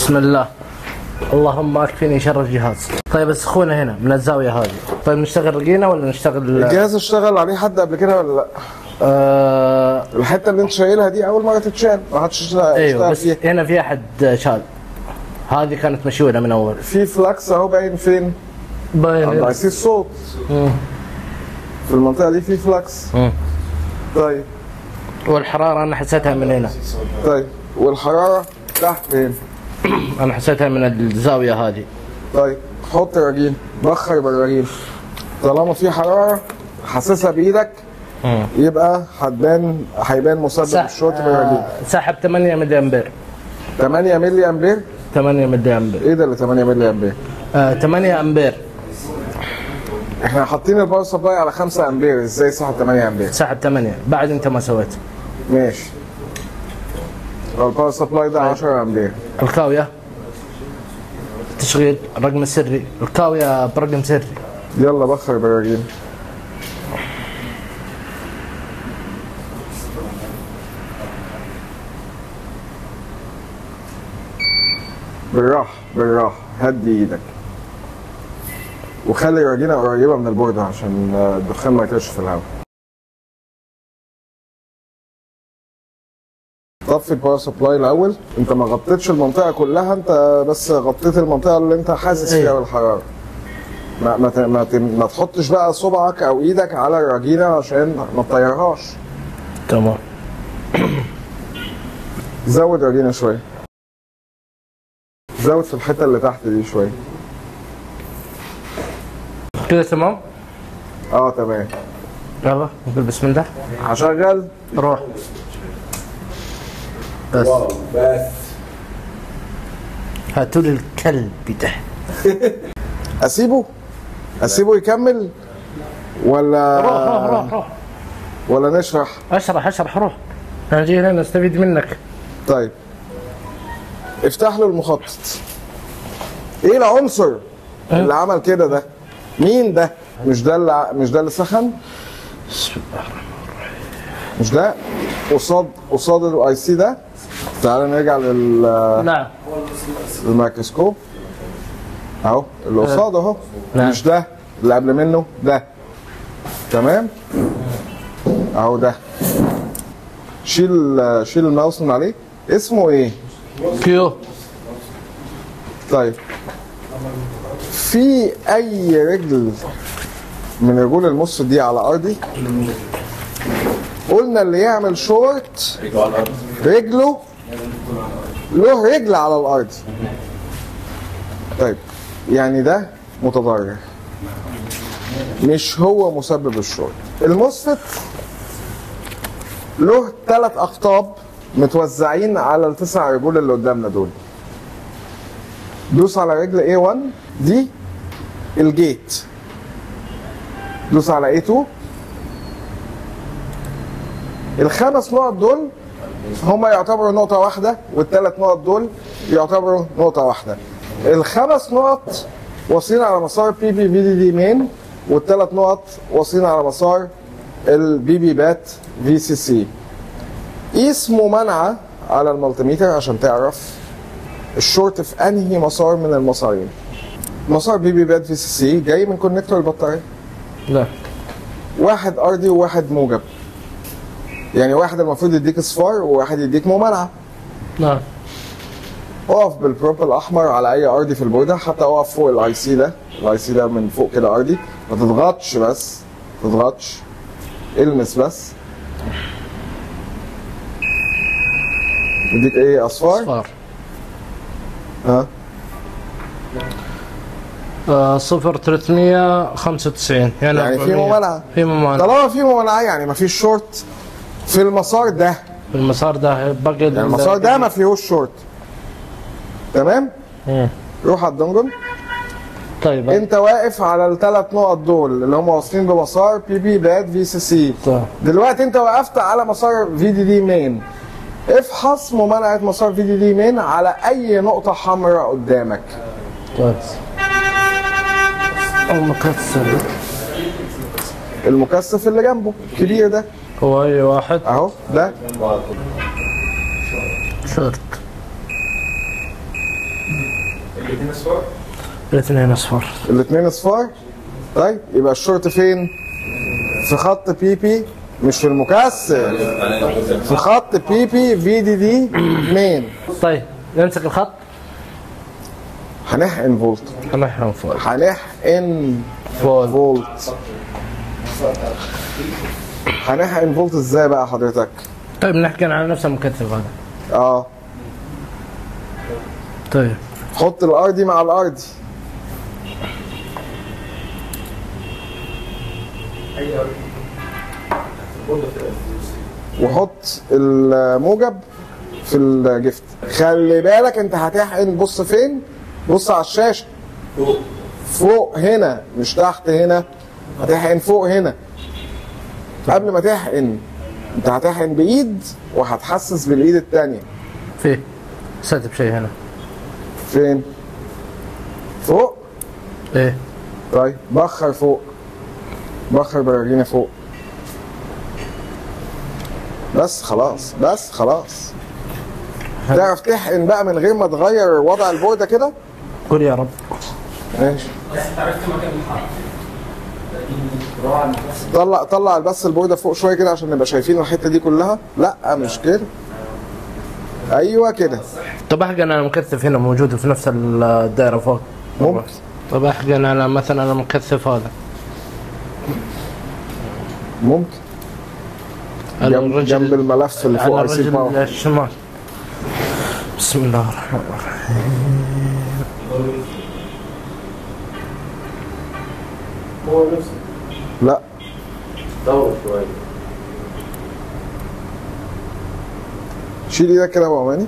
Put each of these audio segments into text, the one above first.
بسم الله. اللهم اكفني شر الجهاز. طيب السخونه هنا من الزاويه هذه. طيب نشتغل رقينا ولا نشتغل الجهاز اشتغل عليه حد قبل كده ولا لا؟ الحته اللي انت شايلها دي اول مره تتشال، ما حدش اشتغل ايوه بس فيها. هنا في احد شال. هذه كانت مشيوله من اول. في فلاكس اهو باين فين؟ باين. عايزين الصوت. في المنطقه دي في فلاكس. طيب والحراره انا حسيتها من هنا. طيب والحراره تحت فين؟ انا حسيتها من الزاويه هذه. طيب حط رجين، بخر بالرجين. طالما في حراره حاسسها بايدك يبقى هيبان مسبب الشورت بالرجين. سحب 8 ملي امبير. 8 ملي امبير؟ 8 ملي امبير. ايه ده اللي 8 ملي امبير؟ 8 امبير. احنا حاطين الباور سبلاي على 5 امبير، ازاي سحب 8 امبير؟ سحب 8 بعد انت ما سويت. ماشي. الباور سبلاي ده 10 امبير. الكاويه تشغيل الرقم السري، الكاويه برقم سري. يلا بخر بالرجين. بالراحه بالراحه، هدي ايدك وخلي الرجينه قريبه من البورده عشان الدخان ما يطيرش في الهواء. طفي الباور سبلاي الاول. انت ما غطيتش المنطقه كلها، انت بس غطيت المنطقه اللي انت حاسس فيها بالحراره. ما تحطش بقى صبعك او ايدك على الرجينه عشان ما تطيرهاش. تمام. زود رجينه شويه. زود في الحته اللي تحت دي شويه. كده تمام؟ تمام. يلا نقول بسم الله. هشغل. روح. بس هاتوا لي الكلب ده. اسيبه يكمل ولا روح ولا نشرح؟ اشرح روح. انا جاي هنا نستفيد منك. طيب افتح له المخطط. ايه العنصر اللي عمل كده ده؟ مين ده؟ مش ده اللي سخن؟ بسم الله الرحمن الرحيم. مش ده؟ قصاد الاي سي ده. تعال نرجع نعم للميكروسكوب اهو اللي قصاد اهو. نعم. مش ده اللي قبل منه ده. تمام اهو ده. شيل الماوس من عليه. اسمه ايه؟ كيو. طيب في اي رجل من رجول المص دي على ارضي؟ قلنا اللي يعمل شورت رجله له رجل على الارض. طيب يعني ده متضرر، مش هو مسبب الشورت. الموسفيت له 3 اقطاب متوزعين على ال9 رجول اللي قدامنا دول. دوس على رجل A1 دي الجيت. دوس على A2. ال5 نقط دول هما يعتبروا نقطة واحدة، وال3 نقط دول يعتبروا نقطة واحدة. ال5 نقط واصلين على مسار بي بي في دي دي مين، وال3 نقط واصلين على مسار البي بي بات في سي سي. قيس ممانعة على المالتيميتر عشان تعرف الشورت في انهي مسار من المسارين. مسار بي بي بات في سي سي جاي من كونكتور البطارية. لا. واحد ارضي وواحد موجب. يعني واحد المفروض يديك اصفار وواحد يديك ممانعة. نعم. اقف بالبروب الاحمر على اي ارضي في البوردة، حتى اقف فوق الاي سي ده. الاي سي ده من فوق كده ارضي، ما تضغطش بس، ما تضغطش، المس بس. يديك ايه؟ اصفار. ها 0395 يعني في ممانعة. طالما في ممانعة يعني ما فيش شورت في المسار ده. في المسار ده باقي يعني المسار ده ما فيهوش شورت. تمام؟ روح على الدنجل. طيب انت واقف على ال3 نقط دول اللي هم واصلين بمسار بي بي بات في سي سي. طيب. دلوقتي انت وقفت على مسار في دي دي مين. افحص ممانعة مسار في دي دي مين على اي نقطة حمراء قدامك. كويس. المكثف اللي جنبه الكبير ده هو اي واحد اهو ده شورت. الاثنين اصفر. الاثنين اصفار. طيب يبقى الشورت فين؟ في خط بي بي، مش في المكثف، في خط بي بي في دي دي مين. طيب نمسك الخط. هنحقن فولت. هنحقن فولت. هنحقن فولت. هنحقن فولت ازاي بقى حضرتك؟ طيب نحكي على نفس المكثف هذا. اه طيب حط الار دي مع الار دي. وحط الموجب في الجفت. خلي بالك انت هتحقن، بص فين؟ بص على الشاشه فوق هنا، مش تحت هنا. هتحقن فوق هنا. قبل ما تحقن انت هتحقن بايد وهتحسس بالايد التانية. فيه ساتب شيء هنا. فين؟ فوق؟ ايه. طيب بخر فوق، بخر براجينا فوق. بس خلاص، بس خلاص. تعرف تحقن بقى من غير ما تغير وضع البوردة كده؟ قول يا رب. ماشي. طلع بس البوردة فوق شوية كده عشان نبقى شايفين الحتة دي كلها. لا مش كده. ايوه كده. طب احقن على المكثف هنا موجود في نفس الدائرة فوق. ممكن. طب احقن على مثلا المكثف هذا. ممكن. جنب الملف اللي فوق اي سي باور. الشمال. بسم الله الرحمن الرحيم. هو نفسه. لا. دور شوية. شيل ايدك كده يا ابو اماني.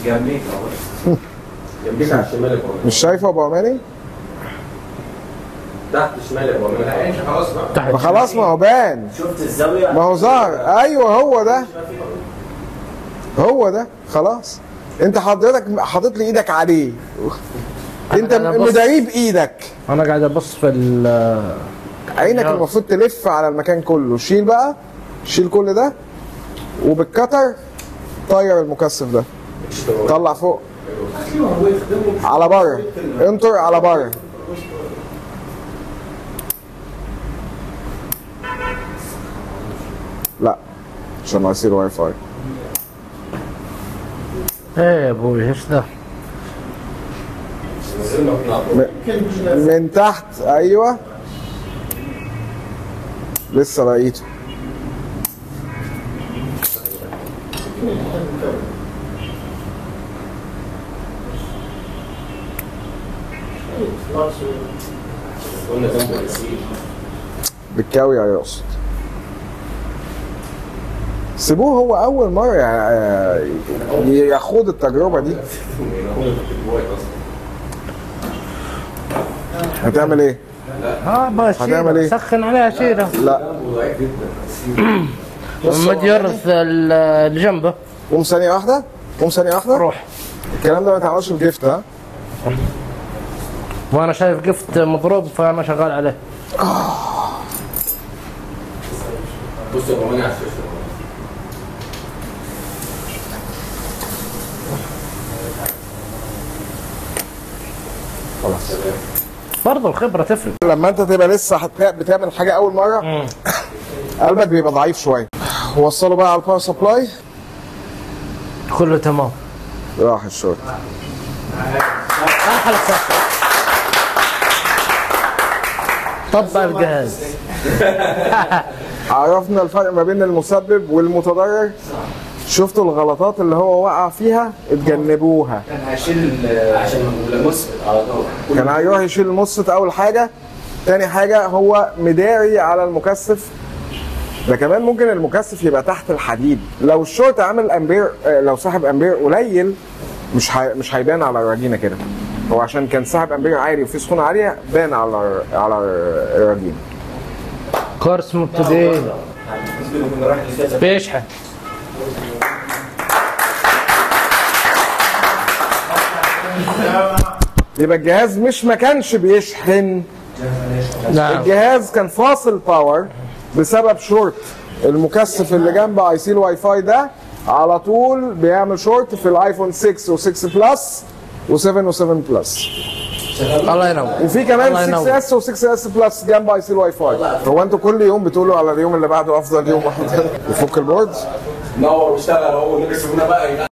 جنبيك اهو. جنبيك على الشمال يا ابو اماني. مش شايفه يا ابو اماني؟ تحت شمال يا ابو اماني. خلاص بقى. ما خلاص، ما هو بان. شفت الزاوية؟ ما هو ظهر. ايوه هو ده. هو ده خلاص. انت حضرتك حاطط لي ايدك عليه. انت مداريه بايدك. انا قاعد ابص في عينك المفروض تلف على المكان كله. شيل بقى، شيل كل ده وبالكتر طير المكثف ده. طلع فوق على بره. انطر على بره. لا عشان يصير واي فاي. ايه يا ابوي ايش ده؟ من تحت. ايوه لسه لقيته. قلنا جنب الرسيل. بالكاوي هيقصد. سيبوه هو اول مره ياخد التجربه دي. هتعمل ايه؟ هتعمل ايه؟ سخن عليها شيله. لا محمد يرث اللي جنبه. قوم ثانيه واحده، قوم ثانيه واحده. روح. الكلام ده ما يتعملش في الجفت. ها؟ وانا شايف جفت مضروب فانا شغال عليه. بص يا ابو اماني على الشاشه. خلاص. برضه الخبره تفرق. لما انت تبقى لسه بتعمل حاجه اول مره قلبك بيبقى ضعيف شويه. وصله بقى على الباور سبلاي. كله تمام. راح الشورت. احلى صح. طبق الجهاز. عرفنا الفرق ما بين المسبب والمتضرر. شفتوا الغلطات اللي هو وقع فيها؟ اتجنبوها. كان هيشيل عشان المسفت على طول. كان هيروح يشيل المسفت اول حاجه. تاني حاجه هو مداري على المكثف. ده كمان ممكن المكثف يبقى تحت الحديد. لو الشورت عامل امبير، لو ساحب امبير قليل مش هيبان على الراجينه كده. هو عشان كان ساحب امبير عالي وفي سخونه عاليه بان على الراجينه. كورس مبتدئين. بيشحن. يبقى الجهاز مش ما كانش بيشحن. نعم. الجهاز كان فاصل باور بسبب شورت المكثف اللي جنب اي سي الواي فاي ده على طول بيعمل شورت في الايفون 6 و6 بلس و7 و7 بلس. الله ينور. وفي الله كمان ينور. 6 اس و6 اس بلس جنب اي سي الواي فاي. هو انتوا كل يوم بتقولوا على اليوم اللي بعده افضل يوم؟ يفك البورد نور واشتغل اهو، نكسبنا بقى.